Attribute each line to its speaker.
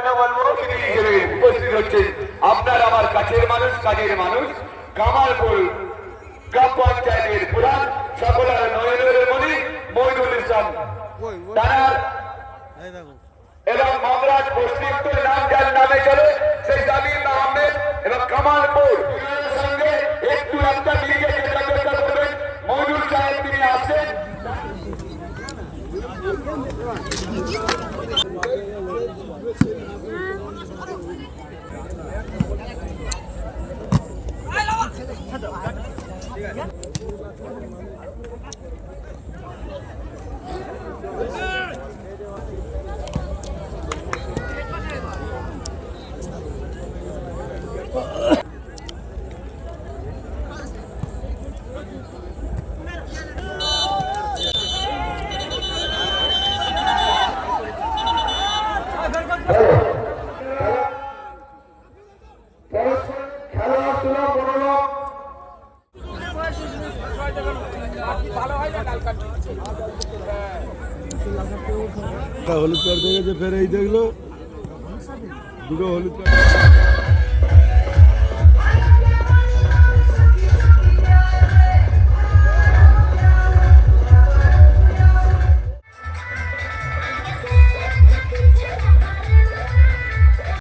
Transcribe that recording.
Speaker 1: কেন বলবো তিনি হিসেবে উপস্থিত হচ্ছেন আপনার আমার কাছের মানুষ, কাজের মানুষ, কামালপুর গ্রাম পঞ্চায়েতের প্রধান সকলের নয়নের মণি মইনুল ইসলাম তার এবং মগরাজ পশ্চিমপুর নাম যার নামে চলে সেই জামিল আহমেদ এবং কামালপুর সঙ্গে একটু একটা মিলিয়ে চেষ্টা করবেন। মইনুল সাহেব তিনি আসছেন।
Speaker 2: হলুদ কার্ড দেখেছে, ফের এই দেখলো দুটো হলুদ কার্ড।